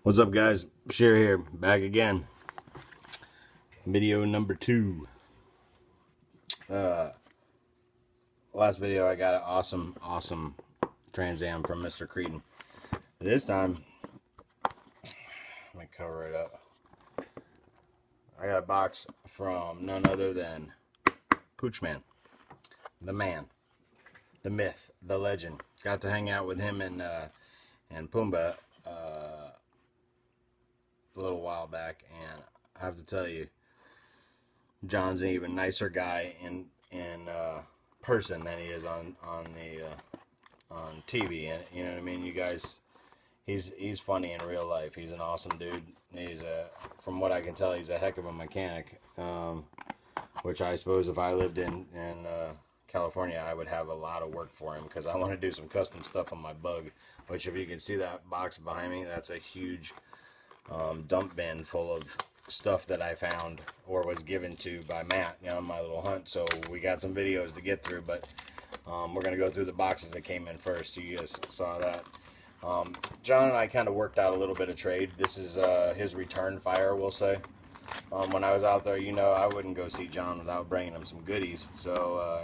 What's up, guys? Sheer here, back again. Video number 2. Last video I got an awesome Trans Am from Mr. Creedon. This time, let me cover it up. I got a box from none other than Poochman, the man, the myth, the legend. Got to hang out with him and Pumbaa a little while back, and I have to tell you, John's an even nicer guy in person than he is on TV. And you know what I mean, you guys, he's funny in real life. He's an awesome dude. He's from what I can tell, he's a heck of a mechanic. Which I suppose if I lived in California, I would have a lot of work for him, because I want to do some custom stuff on my Bug. Which, if you can see that box behind me, that's a huge dump bin full of stuff that I found or was given to by Matt, on my little hunt. So we got some videos to get through, but we're gonna go through the boxes that came in first. You guys saw that. John and I kind of worked out a little bit of trade. This is his return fire, we'll say. When I was out there, I wouldn't go see John without bringing him some goodies. So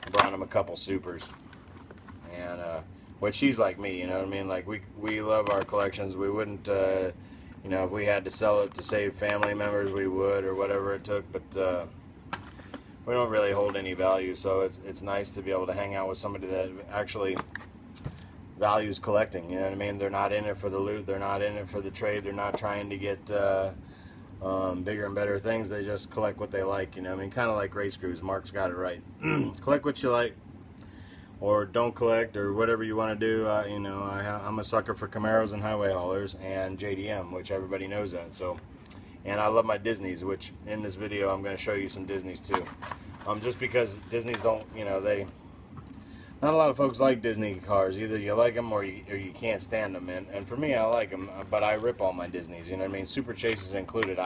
I brought him a couple supers, and which he's like me, you know what I mean? Like, we love our collections. We wouldn't, if we had to sell it to save family members, we would, or whatever it took. But we don't really hold any value, so it's nice to be able to hang out with somebody that actually values collecting. You know what I mean? They're not in it for the loot. They're not in it for the trade. They're not trying to get bigger and better things. They just collect what they like. You know what I mean? Kind of like race crews. Mark's got it right. Collect what you like, or don't collect, or whatever you want to do. I'm a sucker for Camaros and highway haulers and JDM, which everybody knows that. So, and I love my Disneys, which in this video I'm going to show you some Disneys too. Just because Disneys don't, not a lot of folks like Disney cars. Either you like them or you can't stand them. And for me, I like them, but I rip all my Disneys. You know what I mean? Super Chases included.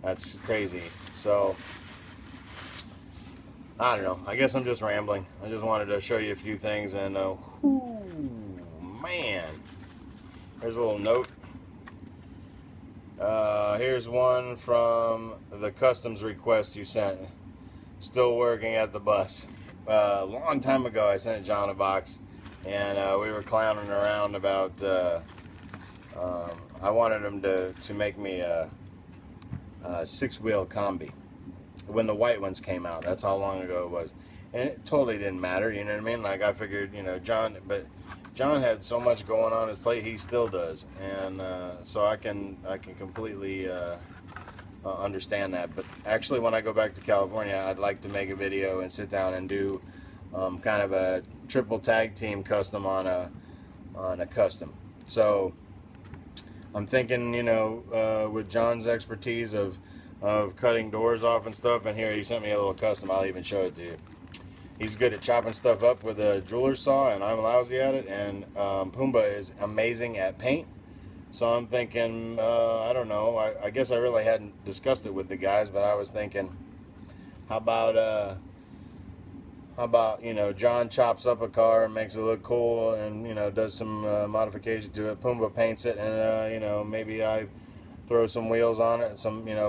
That's crazy. So, I don't know. I guess I'm just rambling. I just wanted to show you a few things, and man, there's a little note. Here's one from the customs request you sent. Still working at the bus. A long time ago, I sent John a box, and we were clowning around about. I wanted him to make me a 6-wheel combi when the white ones came out. That's how long ago it was, and it totally didn't matter. You know what I mean? Like, I figured, John had so much going on his plate. He still does, and so I can completely understand that. But actually, when I go back to California, I'd like to make a video and sit down and do kind of a triple tag team custom on a custom. So I'm thinking, with John's expertise of cutting doors off and stuff, and here he sent me a little custom. I'll even show it to you. He's good at chopping stuff up with a jeweler's saw, and I'm lousy at it. And Pumbaa is amazing at paint. So I'm thinking, I don't know, I guess I really hadn't discussed it with the guys, but I was thinking, how about John chops up a car and makes it look cool, and does some modification to it. Pumbaa paints it, and maybe I throw some wheels on it,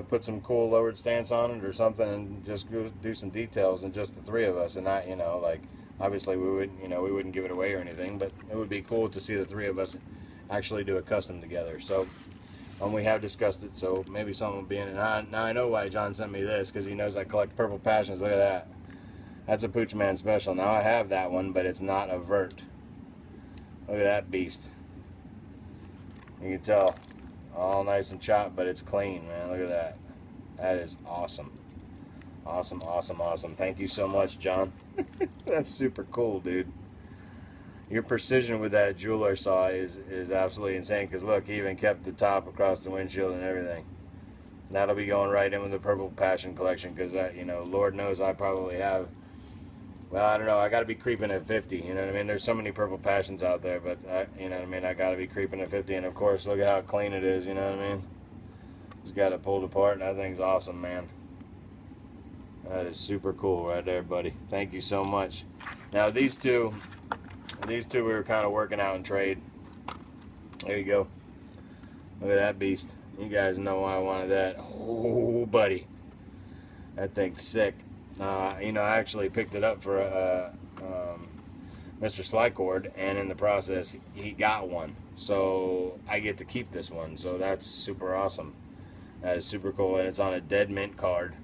put some cool lowered stance on it or something, and just do some details, and just the three of us. And not, like, obviously we wouldn't give it away or anything, but it would be cool to see the three of us actually do a custom together. So we have discussed it, so maybe something will be in it. Now I know why John sent me this, because he knows I collect Purple Passions. Look at that. That's a Poochman special. Now I have that one, but it's not a vert. Look at that beast. You can tell, all nice and chopped, but it's clean, man. Look at that. That is awesome. Awesome. Thank you so much, John. That's super cool, dude. Your precision with that jeweler saw is absolutely insane, because look, he even kept the top across the windshield and everything. That'll be going right in with the Purple Passion collection, because Lord knows I probably have, well, I don't know, I got to be creeping at 50, you know what I mean? There's so many Purple Passions out there, but I got to be creeping at 50, and of course, look at how clean it is, you know what I mean? Just got it pulled apart, and that thing's awesome, man. That is super cool right there, buddy. Thank you so much. Now, these two we were kind of working out in trade. There you go. Look at that beast. You guys know why I wanted that. Oh, buddy. That thing's sick. You know, I actually picked it up for Mr. Slycord, and in the process, he got one. So I get to keep this one. So that's super awesome. That is super cool, and it's on a dead mint card.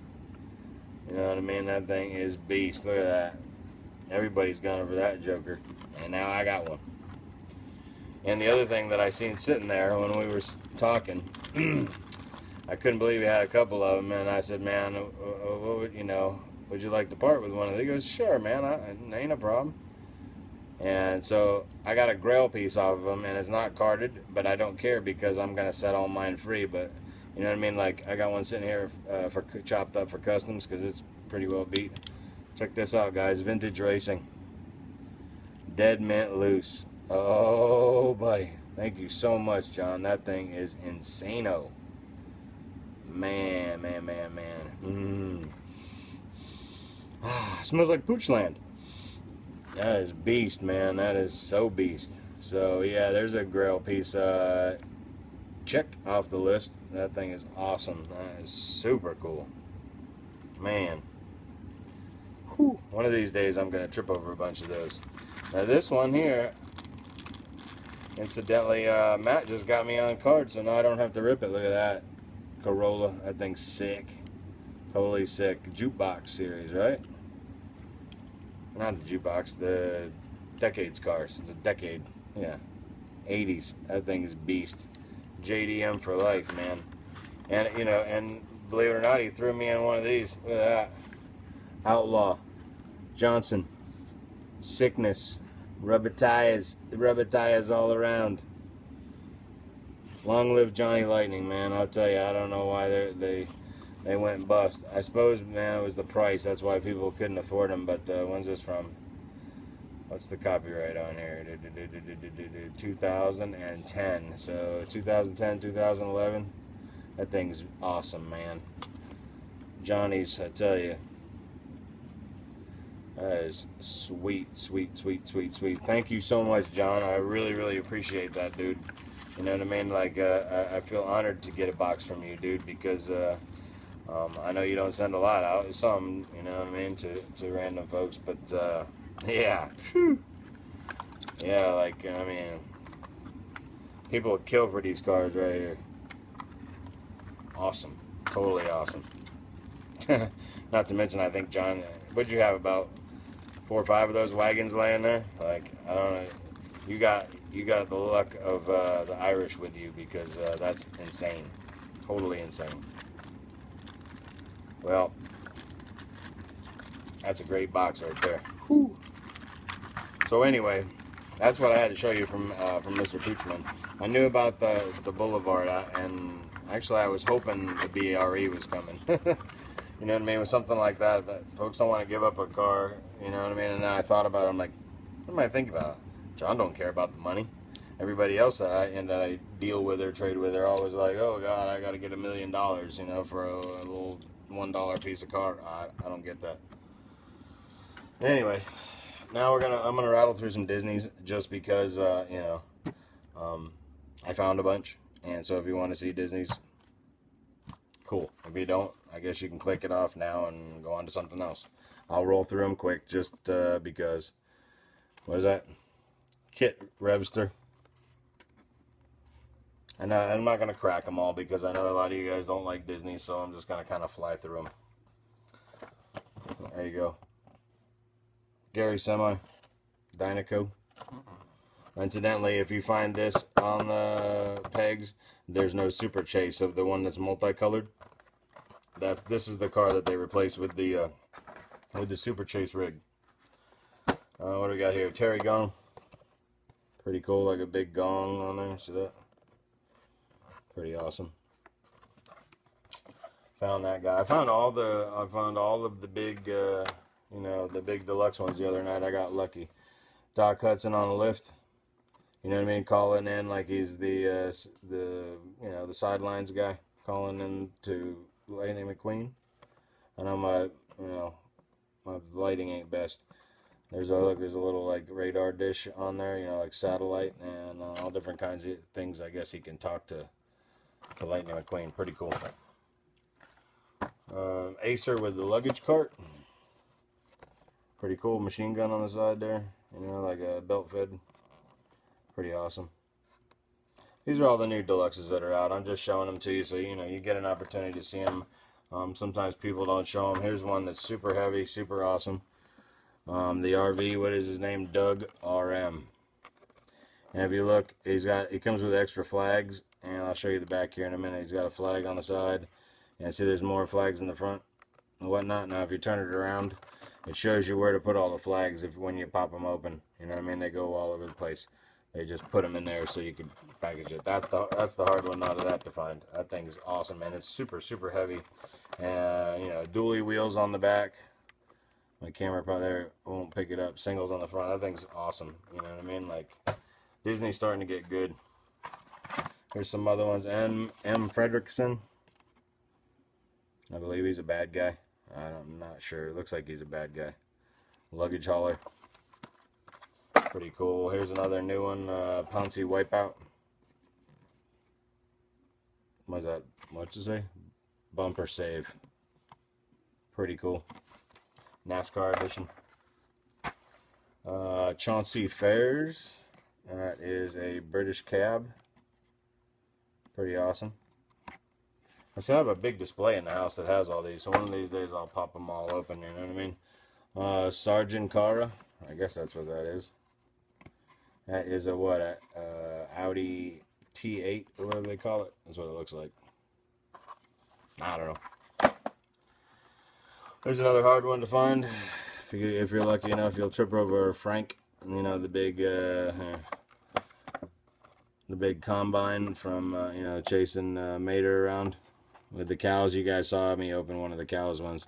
You know what I mean? That thing is beast. Look at that. Everybody's gone for that joker, and now I got one. And the other thing that I seen sitting there when we were talking, I couldn't believe he had a couple of them, and I said, man, what would, you know, would you like to part with one of these? He goes, sure, man, ain't a problem. And so I got a Grail piece off of them, and it's not carded, but I don't care because I'm going to set all mine free. But you know what I mean? Like, I got one sitting here for chopped up for customs because it's pretty well beat. Check this out, guys. Vintage Racing. Dead mint loose. Oh, buddy. Thank you so much, John. That thing is insano. Man. Smells like Poochland. That is beast, man. That is so beast. So, yeah, there's a Grail piece. Check off the list. That thing is awesome. That is super cool. Man. Whew. One of these days, I'm going to trip over a bunch of those. Now, this one here, incidentally, Matt just got me on card, so now I don't have to rip it. Look at that. Corolla. That thing's sick. Totally sick. Jukebox series, right? Not the jukebox, the Decades cars. It's a Decade. Yeah. 80s. That thing is beast. JDM for life, man. And, you know, and believe it or not, he threw me in one of these. Look at that. Outlaw. Johnson. Sickness. Rubber tires. The rubber tires all around. Long live Johnny Lightning, man. I'll tell you, I don't know why they went bust. I suppose, man, it was the price. That's why people couldn't afford them. But when's this from? What's the copyright on here? 2010. So 2010, 2011. That thing's awesome, man. Johnny's, I tell you. That is sweet. Thank you so much, John. I really appreciate that, dude. You know what I mean? Like, I feel honored to get a box from you, dude, because I know you don't send a lot out. Some, you know what I mean, to random folks. But, yeah. Yeah, like, I mean, people would kill for these cars right here. Awesome. Totally awesome. Not to mention, I think, John, what'd you have, about 4 or 5 of those wagons laying there? Like, I don't know. You got the luck of the Irish with you, because that's insane. Totally insane. Well, that's a great box right there. Whew. So anyway, that's what I had to show you from Mr. Poochman. I knew about the Boulevard, and actually I was hoping the BRE was coming. You know what I mean? With something like that, but folks don't want to give up a car. You know what I mean? And then I thought about it. I'm like, what am I thinking about? John don't care about the money. Everybody else that I deal with or trade with are always like, oh God, I got to get $1 million, you know, for a little $1 piece of car. I don't get that. Anyway, now I'm gonna rattle through some Disneys just because you know, I found a bunch, and so if you want to see Disneys, cool. If you don't, I guess you can click it off now and go on to something else. I'll roll through them quick just because. What is that? Kit Revster. And I'm not going to crack them all because I know a lot of you guys don't like Disney, so I'm just going to kind of fly through them. There you go. Gary Semi. Dynaco. Incidentally, if you find this on the pegs, there's no Super Chase of the one that's multicolored. This is the car that they replaced with the Super Chase rig. What do we got here? Terry Gong. Pretty cool, like a big gong on there. See that? Pretty awesome. Found that guy. I found all of the big, you know, the big deluxe ones the other night. I got lucky. Doc Hudson on a lift. You know what I mean? Calling in like he's the you know, the sidelines guy, calling in to Lightning McQueen. I know my lighting ain't best. There's a look. There's a little like radar dish on there, you know, like satellite, and all different kinds of things. I guess he can talk to Lightning McQueen. Pretty cool. Acer with the luggage cart. Pretty cool. Machine gun on the side there. You know, like a belt fed. Pretty awesome. These are all the new deluxes that are out. I'm just showing them to you so you know you get an opportunity to see them. Sometimes people don't show them. Here's one that's super heavy, super awesome. The RV, what is his name? Doug RM. And if you look, he comes with extra flags, and I'll show you the back here in a minute. He's got a flag on the side, and see there's more flags in the front and whatnot. Now if you turn it around, it shows you where to put all the flags when you pop them open. You know what I mean? They go all over the place. They just put them in there so you can package it. That's the hard one out of that to find. That thing's awesome, and it's super, super heavy. And you know, dually wheels on the back. My camera probably there won't pick it up. Singles on the front. That thing's awesome. You know what I mean? Like, Disney's starting to get good. Here's some other ones. M. Fredrickson. I believe he's a bad guy. I'm not sure. It looks like he's a bad guy. Luggage hauler. Pretty cool. Here's another new one. Pouncy Wipeout. What's that? What'd you say? Bumper Save. Pretty cool. NASCAR edition. Chauncey Fairs. That is a British cab. Pretty awesome. I still have a big display in the house that has all these, so one of these days I'll pop them all open, you know what I mean? Sergeant Cara. I guess that's what that is. That is a what? Audi T8 or whatever they call it. That's what it looks like. I don't know. There's another hard one to find. If you're lucky enough, you'll trip over Frank. You know, the big combine from you know, chasing Mater around with the cows. You guys saw me open one of the cows ones.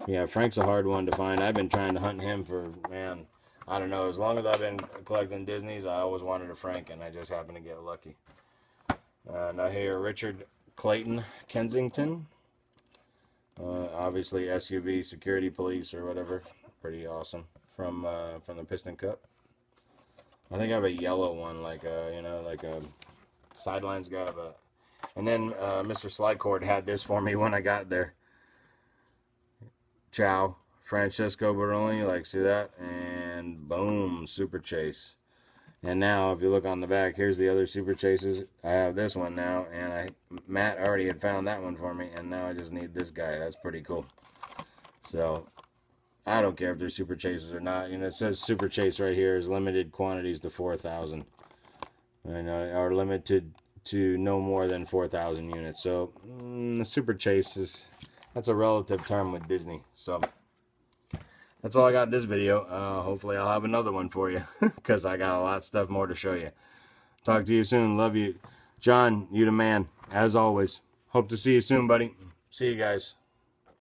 Yeah, Frank's a hard one to find. I've been trying to hunt him for, man, I don't know, as long as I've been collecting Disneys, I always wanted a Frank, and I just happened to get lucky. Now here, Richard Clayton Kensington. Obviously SUV security police or whatever. Pretty awesome. From the Piston Cup. I think I have a yellow one, like a, you know, like a Sidelines guy. But and then Mr. Slycord had this for me when I got there. Ciao, Francesco Baroni. Like, see that? And boom, Super Chase. And now, if you look on the back, here's the other Super Chases. I have this one now, and Matt already had found that one for me, and now I just need this guy. That's pretty cool. So, I don't care if they're Super Chases or not. You know, it says Super Chase right here is limited quantities to 4,000. And are limited to no more than 4,000 units. So, the Super Chase that's a relative term with Disney. So, that's all I got in this video. Hopefully I'll have another one for you, because I got a lot of stuff more to show you. Talk to you soon. Love you. John, you the man, as always. Hope to see you soon, buddy. See you guys.